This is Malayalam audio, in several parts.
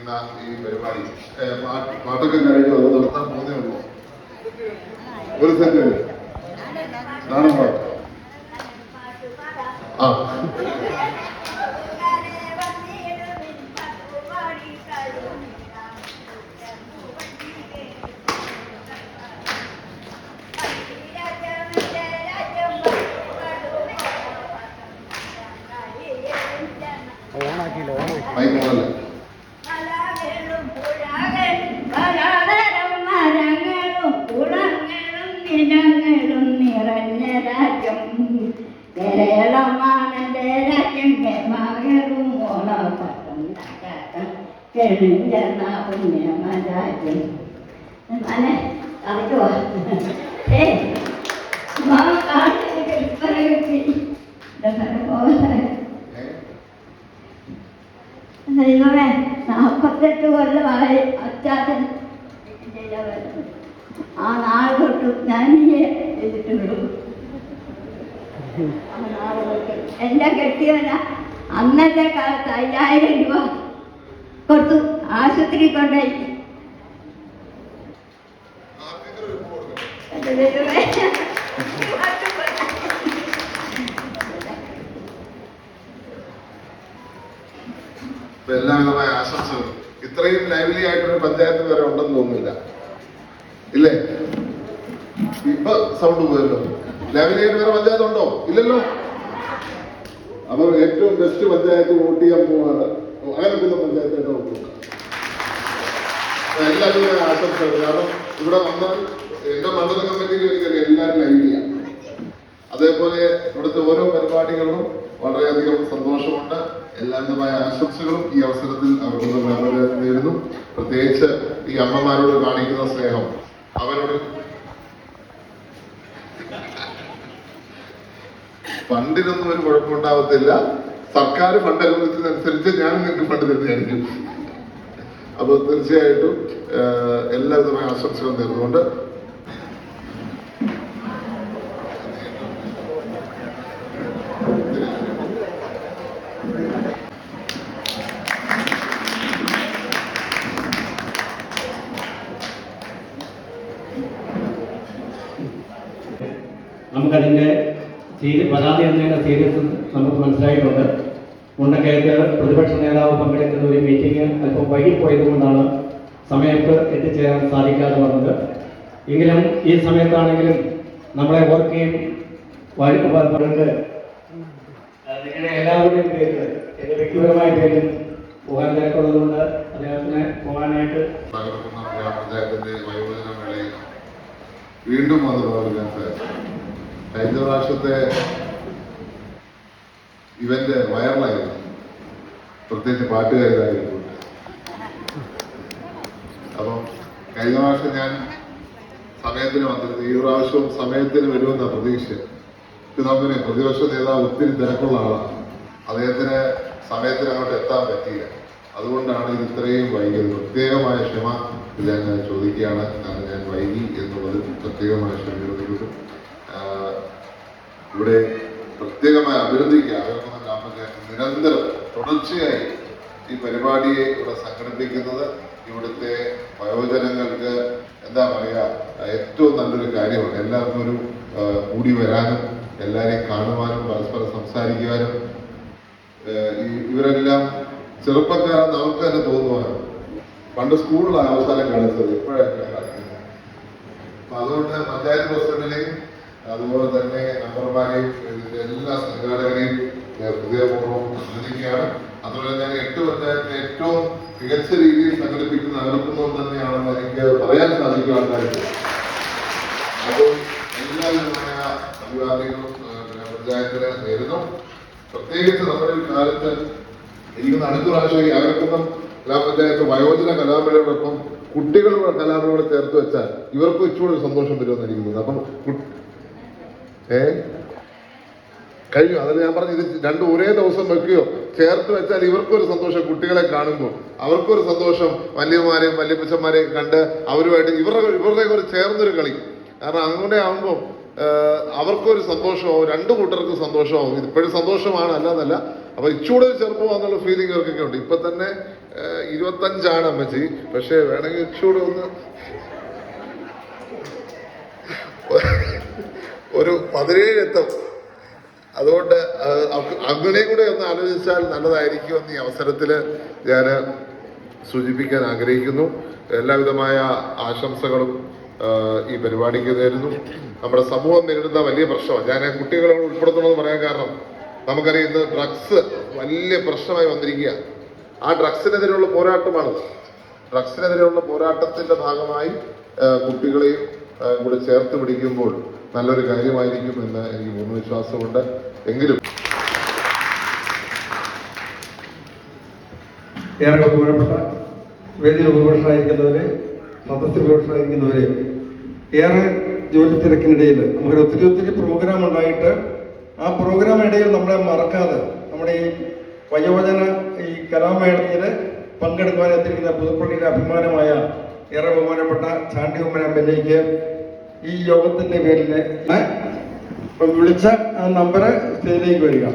സംഘടിപ്പിക്കുന്ന ഈ പരിപാടി പാട്ടൊക്കെ കഴിഞ്ഞു അത് നിർത്താൻ പോകുന്നേ ഉള്ളൂ. ഒരു സെക്കൻഡ് നാടൻ പാട്ട് ആ നിറഞ്ഞ രാജ്യം കേരളമാണെന്റെ രാജ്യം മകളും ഓണപ്പട്ടം കെണിഞ്ഞ പുണ്യമ രാജ്യം അനെ അറിയുവാ ദൈവമേ 48 കൊല്ലമായി അച്ചാച്ചൻ ആ നാൾ തൊട്ട് ഞാൻ ചെയ്തിട്ടുള്ളൂ. ആ നാൾ തൊട്ട് എന്റെ കെട്ടിയവന അന്നത്തെ കാലത്ത് 5000 രൂപ കൊടുത്തു ആശുപത്രി കൊണ്ടുപോയി. എല്ലാവിധമായ ആശംസകൾ. ഇത്രയും ലൈവ്ലി ആയിട്ടൊരു പഞ്ചായത്ത് വരെ ഉണ്ടെന്ന് തോന്നുന്നില്ല, ഇല്ലേ? ഇപ്പൊ സൗണ്ട് പോയല്ലോ. ലൈവ്ലി ആയിട്ട് വേറെ പഞ്ചായത്ത് ഉണ്ടോ? ഇല്ലല്ലോ. അപ്പൊ ഏറ്റവും ബെസ്റ്റ് പഞ്ചായത്ത് വോട്ട് ചെയ്യാൻ പോവാണ്. അങ്ങനെ പിന്നെ പഞ്ചായത്തായിട്ട് വോട്ട് ചെയ്യാം. എല്ലാവരും ആശംസകൾ. കാരണം ഇവിടെ വന്നാൽ എന്റെ മണ്ഡല കമ്മിറ്റിയിൽ എനിക്കറിയാം എല്ലാവരും ലൈവ്ലിയാണ്. അതേപോലെ ഇവിടുത്തെ ഓരോ പരിപാടികളും വളരെയധികം സന്തോഷമുണ്ട്. എല്ലാവിധമായ ആശംസകളും ഈ അവസരത്തിൽ അവർക്ക് നേരുന്നു. പ്രത്യേകിച്ച് ഈ അമ്മമാരോട് കാണിക്കുന്ന സ്നേഹം, അവരോട് ഫണ്ടിനൊന്നും ഒരു കുഴപ്പമുണ്ടാവത്തില്ല. സർക്കാർ ഫണ്ട് അനുവദിച്ചതനുസരിച്ച് ഞാൻ നിങ്ങൾക്ക് ഫണ്ട് തന്നെയായിരിക്കും. അപ്പോൾ തീർച്ചയായിട്ടും എല്ലാവിധമായ ആശംസകളും നേർന്നുകൊണ്ട് നമുക്കതിൻ്റെ പരാതി എന്നതിൻ്റെ സീരിയസ് നമുക്ക് മനസ്സിലായിട്ടുണ്ട്. മുണ്ടക്കയത്ത് പ്രതിപക്ഷ നേതാവ് പങ്കെടുക്കുന്ന ഒരു മീറ്റിംഗ് അല്പം വൈകിപ്പോയത് കൊണ്ടാണ് സമയത്ത് എത്തിച്ചേരാൻ സാധിക്കാതെ വന്നത്. എങ്കിലും ഈ സമയത്താണെങ്കിലും നമ്മളെ ഓർക്കുകയും നിങ്ങളുടെ എല്ലാവരുടെയും പേരിൽ എൻ്റെ വ്യക്തിപരമായ പേരിൽ പോകാൻ തിരക്കുള്ളതുകൊണ്ട് അദ്ദേഹത്തിന് പോകാനായിട്ട് വീണ്ടും അതുപോലെ കഴിഞ്ഞ പ്രാവശ്യത്തെ ഇവന്റ് വൈറലായിരുന്നു, പ്രത്യേകിച്ച് പാട്ടുകാരായിരുന്നു. അപ്പം കഴിഞ്ഞ പ്രാവശ്യം ഞാൻ സമയത്തിന് വന്നിരുന്നു. ഈ പ്രാവശ്യവും സമയത്തിന് വരുമെന്ന പ്രതീക്ഷ. നമ്മുടെ പ്രതിപക്ഷ നേതാവ് ഒത്തിരി തിരക്കുള്ള ആളാണ്. അദ്ദേഹത്തിന് സമയത്തിന് അങ്ങോട്ട് എത്താൻ പറ്റിയില്ല. അതുകൊണ്ടാണ് ഇത് ഇത്രയും വൈകിയത്. പ്രത്യേകമായ ക്ഷമ ഞാൻ ചോദിക്കുകയാണ്. ഞാൻ വൈകി എന്നുള്ളത് പ്രത്യേകമായ ക്ഷമയോടുകൂടി ഇവിടെ പ്രത്യേകമായി അഭിനന്ദിക്കുക. നിരന്തരം തുടർച്ചയായി ഈ പരിപാടിയെ ഇവിടെ സംഘടിപ്പിക്കുന്നത് ഇവിടുത്തെ വയോജനങ്ങൾക്ക് എന്താ പറയുക, ഏറ്റവും നല്ലൊരു കാര്യമാണ്. എല്ലാവർക്കും ഒരു കൂടി വരാനും എല്ലാവരെയും കാണുവാനും പരസ്പരം സംസാരിക്കുവാനും ഇവരെല്ലാം ചെറുപ്പക്കാരെന്ന് നമുക്ക് തന്നെ തോന്നുവാനും. പണ്ട് സ്കൂളിലാണ് അവസാനം കളിച്ചത്, ഇപ്പോഴാണ് കളിക്കുന്നത്. അപ്പൊ അതുകൊണ്ട് പഞ്ചായത്ത് പ്രസിഡന്റിനെയും അതുപോലെ തന്നെ മെമ്പർമാരെയും ഇതിന്റെ എല്ലാ സംഘാടകരെയും ഹൃദയപൂർവ്വം അഭിനന്ദിക്കുകയാണ്. അതുപോലെ ഞാൻ 8 പഞ്ചായത്തിനെ ഏറ്റവും മികച്ച രീതിയിൽ സംഘടിപ്പിക്കുന്ന നഗരത്തിനും തന്നെയാണെന്ന് എനിക്ക് പറയാൻ സാധിക്കുവാനായിട്ട്. അപ്പോൾ എല്ലാവിധമായ അഭിവാദ്യങ്ങളും പഞ്ചായത്തിന് നേരുന്നു. പ്രത്യേകിച്ച് നമ്മുടെ ഈ കാലത്ത് ഇരിക്കുന്ന അടുത്ത പ്രാവശ്യം ഈ അകലക്കുന്നം ഗ്രാമപഞ്ചായത്ത് വയോജന കലാമേളയോടൊപ്പം കുട്ടികളുടെ കലാമേളയോട് ചേർത്ത് വെച്ചാൽ ഇവർക്ക് ഇച്ചുകൂടെ സന്തോഷം വരുമെന്നിരിക്കുന്നത്. അപ്പം കഴിഞ്ഞു. അതിൽ ഞാൻ പറഞ്ഞു, ഇത് രണ്ടും ഒരേ ദിവസം വെക്കുകയോ ചേർത്ത് വെച്ചാൽ ഇവർക്കൊരു സന്തോഷം, കുട്ടികളെ കാണുമ്പോൾ അവർക്കൊരു സന്തോഷം, വലിയമാരെയും വല്യപ്പച്ചന്മാരെയും കണ്ട് അവരുമായിട്ട് ഇവരുടെ ഒരു ചേർന്നൊരു കളി. കാരണം അങ്ങനെ ആകുമ്പോൾ അവർക്കൊരു സന്തോഷമാവും, രണ്ടു കൂട്ടർക്കും സന്തോഷമാവും. ഇപ്പോഴും സന്തോഷമാണ്, അല്ലാന്നല്ല. അപ്പൊ ഇച്ചൂടെ ചെറുപ്പമാണെന്നുള്ള ഫീലിംഗ് അവർക്കൊക്കെ ഉണ്ട്. ഇപ്പൊ തന്നെ 25 അമ്മച്ചി, പക്ഷെ വേണമെങ്കിൽ ഇച്ചൂടെ ഒന്ന് ഒരു 17 എത്തും. അതുകൊണ്ട് അങ്ങനെയും കൂടെ ഒന്ന് ആലോചിച്ചാൽ നല്ലതായിരിക്കുമെന്ന് ഈ അവസരത്തിൽ ഞാൻ സൂചിപ്പിക്കാൻ ആഗ്രഹിക്കുന്നു. എല്ലാവിധമായ ആശംസകളും ഈ പരിപാടിക്ക് നേരുന്നു. നമ്മുടെ സമൂഹം നേരിടുന്ന വലിയ പ്രശ്നമാണ്. ഞാൻ കുട്ടികളോട് ഉൾപ്പെടുത്തണമെന്ന് പറയാൻ കാരണം നമുക്കറിയാം ഇന്ന് ഡ്രഗ്സ് വലിയ പ്രശ്നമായി വന്നിരിക്കുക. ആ ഡ്രഗ്സിനെതിരെയുള്ള പോരാട്ടമാണ്. ഡ്രഗ്സിനെതിരെയുള്ള പോരാട്ടത്തിന്റെ ഭാഗമായി കുട്ടികളെയും കൂടെ ചേർത്ത് പിടിക്കുമ്പോൾ നല്ലൊരു കാര്യമായിരിക്കും എന്ന് എനിക്ക് പൂർണ്ണ വിശ്വാസമുണ്ട്. എങ്കിലും ഏറെ ബഹുമാനപ്പെട്ട വേദിയിൽ ഉപഭോഷനായിരിക്കുന്നവരെ, സദസ്യ ഉപഭോഷനായിരിക്കുന്നവരെ, ഏറെ ജോലി തിരക്കിനിടയിൽ നമുക്കൊരു ഒത്തിരി പ്രോഗ്രാം ഉണ്ടായിട്ട് ആ പ്രോഗ്രാമിനിടയിൽ നമ്മളെ മറക്കാതെ നമ്മുടെ ഈ വയോജന ഈ കലാമേളയിൽ പങ്കെടുക്കുവാൻ എത്തിയിരിക്കുന്ന പുതുപ്പള്ളിയിലെ അഭിമാനമായ ഏറെ ബഹുമാനപ്പെട്ട ചാണ്ടി ഉമ്മൻ MLA ഈ യോഗത്തിന്റെ പേരിൽ വിളിച്ച ആ നമ്പർ സ്റ്റേജിലേക്ക് വരിക.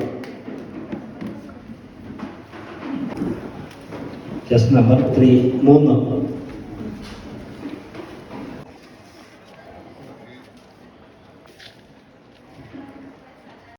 നമ്പർ 3